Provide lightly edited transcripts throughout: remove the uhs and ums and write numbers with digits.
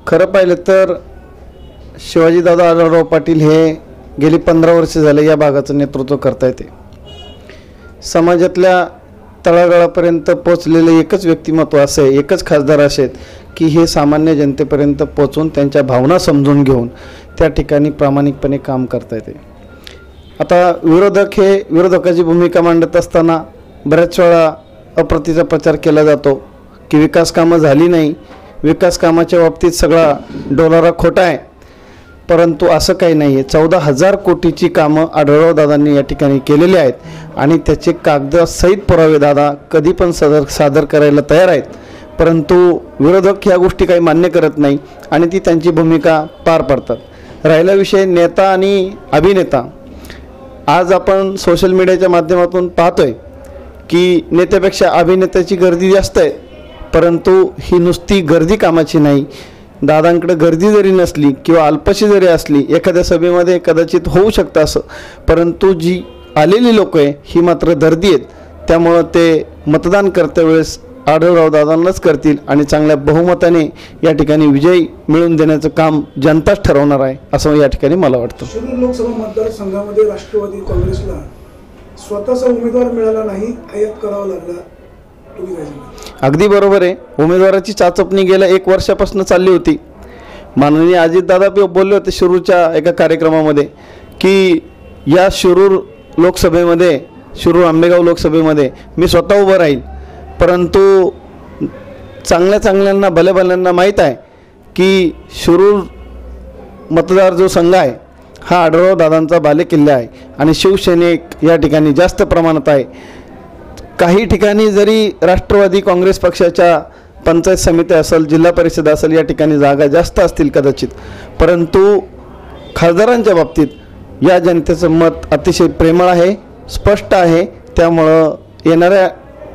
खरं पाहिलं तर शिवाजीदादा आढळराव पाटील हे गेली 15 वर्षे झाले या भागाचं नेतृत्व करता येते। समाजातल्या तळागाळापर्यंत पोचलेले एकच व्यक्तिमत्व असे, एकच खासदार असे की हे सामान्य जनतेपर्यंत पोचून त्यांच्या भावना समजून घेऊन त्या ठिकाणी प्रामाणिकपणे काम करता येते। आता विरोधक हे विरोधकाची भूमिका मांडत असताना बऱ्याच वेळा अप्रतीचा प्रचार केला जातो की विकास कामं झाली नाही, विकास कामाच्या बाबतीत सगळा डोलारा खोटा आहे। परंतु असं काही नाही आहे। 14,000 कोटीची कामं आढळराव दादांनी या ठिकाणी केलेली आहेत आणि त्याचे कागदासहित पुरावे दादा कधी पण सादर करायला तयार आहेत। परंतु विरोधक ह्या गोष्टी काही मान्य करत नाही आणि ती त्यांची भूमिका पार पाडतात। राहिला विषय नेता आणि अभिनेता, आज आपण सोशल मीडियाच्या माध्यमातून पाहतोय की नेत्यापेक्षा अभिनेत्याची गर्दी जास्त आहे। परंतु ही नुसती गर्दी कामाची नाही। दादांकडे गर्दी जरी नसली किंवा अल्पशी जरी असली, एखाद्या सभेमध्ये कदाचित होऊ शकतं असं, परंतु जी आलेली लोक आहे ही मात्र दर्दी आहेत। त्यामुळं ते मतदान करते वेळेस आढळराव दादांनाच करतील आणि चांगल्या बहुमताने या ठिकाणी विजय मिळवून देण्याचं काम जनताच ठरवणार आहे असं या ठिकाणी मला वाटतं। शिरूर लोकसभा मतदारसंघामध्ये राष्ट्रवादी काँग्रेसला स्वतःचा उमेदवार मिळाला नाही, आयात करावा लागला, तुम्ही काय सांगाल? अगदी बरोबर आहे। उमेदवाराची चाचपणी गेल्या 1 वर्षापासून चालली होती। माननीय अजितदादा बोलले होते शिरूरच्या एका कार्यक्रमामध्ये की या शिरूर लोकसभेमध्ये, शिरूर आंबेगाव लोकसभेमध्ये मी स्वतः उभं राहील। परंतु चांगल्यांना भल्याभल्यांना माहीत आहे की शिरूर मतदार जो संघ आहे हा आढळराव दादांचा बालेकिल्ला आहे आणि शिवसैनिक या ठिकाणी जास्त प्रमाणात आहे। काही ठिकाणी जरी राष्ट्रवादी काँग्रेस पक्षाच्या पंचायत समिती असेल, जिल्हा परिषद असेल, या ठिकाणी जागा जास्त असतील कदाचित, परंतु खासदारांच्या बाबतीत या जनतेचं मत अतिशय प्रेमळ आहे, स्पष्ट आहे। त्यामुळं येणाऱ्या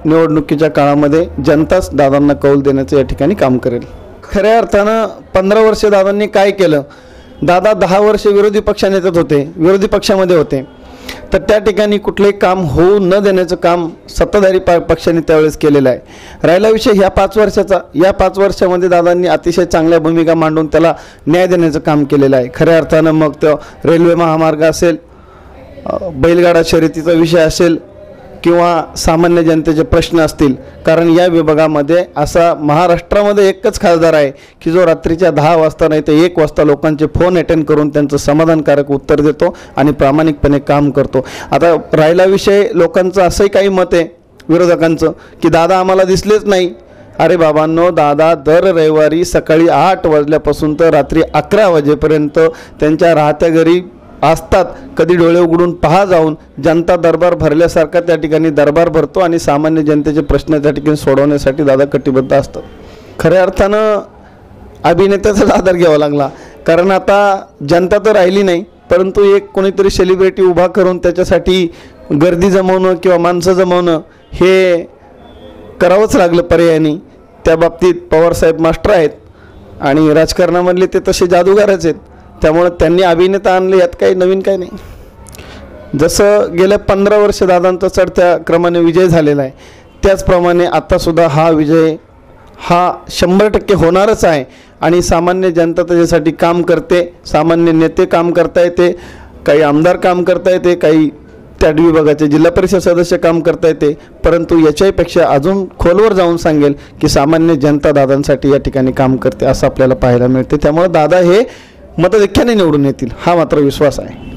निवडणुकीच्या काळामध्ये जनताच दादांना कौल देण्याचं या ठिकाणी काम करेल। खऱ्या अर्थानं 15 वर्षे दादांनी काय केलं? दादा 10 वर्षे विरोधी पक्षनेत्यात होते, विरोधी पक्षामध्ये होते, तर त्या ठिकाणी कुठलेही काम होऊ न देण्याचं काम सत्ताधारी पक्षाने त्यावेळेस केलेलं आहे। राहिला विषय ह्या 5 वर्षाचा, या 5 वर्षामध्ये दादांनी अतिशय चांगल्या भूमिका मांडून त्याला न्याय देण्याचं काम केलेलं आहे। खऱ्या अर्थानं मग तो रेल्वे महामार्ग असेल, बैलगाडा शर्यतीचा विषय असेल किंवा सामान्य जनतेचे प्रश्न असतील, कारण या विभागामध्ये असा महाराष्ट्रामध्ये एकच खासदार आहे की जो रात्रीच्या 10 वाजता नाही तर 1 वाजता लोकांचे फोन अटेंड करून त्यांचं समाधानकारक उत्तर देतो आणि प्रामाणिकपणे काम करतो। आता राहिला विषय लोकांचं असंही काही मत आहे विरोधकांचं की दादा आम्हाला दिसलेच नाही। अरे बाबांनो, दादा दर रविवारी सकाळी 8 वाजल्यापासून तर रात्री 11 वाजेपर्यंत त्यांच्या राहत्या घरी असतात। कधी डोळे उघडून पहा जाऊन, जनता दरबार भरल्यासारखा त्या ठिकाणी दरबार भरतो आणि सामान्य जनतेचे प्रश्न त्या ठिकाणी सोडवण्यासाठी दादा कटिबद्ध असतात। खऱ्या अर्थानं अभिनेत्याचा आधार घ्यावा लागला, कारण आता जनता तर राहिली नाही, परंतु एक कोणीतरी सेलिब्रिटी उभा करून त्याच्यासाठी गर्दी जमवणं किंवा माणसं जमवणं हे करावंच लागलं पर्यायाने। त्या बाबतीत पवारसाहेब मास्टर आहेत आणि राजकारणामधले ते तसे जादूगारच आहेत। त्यामुळे त्यांनी अभिनेता आणले, यात काही नवीन काही नाही। जसं गेल्या 15 वर्ष दादांचा चढत्या क्रमाने विजय झालेला आहे, त्याचप्रमाणे आत्तासुद्धा हा विजय हा 100% होणारच आहे आणि सामान्य जनता त्याच्यासाठी काम करते, सामान्य नेते काम करता येते, काही आमदार काम करता येते, काही त्या विभागाचे जिल्हा परिषद सदस्य काम करता येते। परंतु याच्यापेक्षा अजून खोलवर जाऊन सांगेल की सामान्य जनता दादांसाठी या ठिकाणी काम करते असं आपल्याला पाहायला मिळते। त्यामुळे दादा हे मतधिक्याने निवडून येतील हा मात्र विश्वास आहे।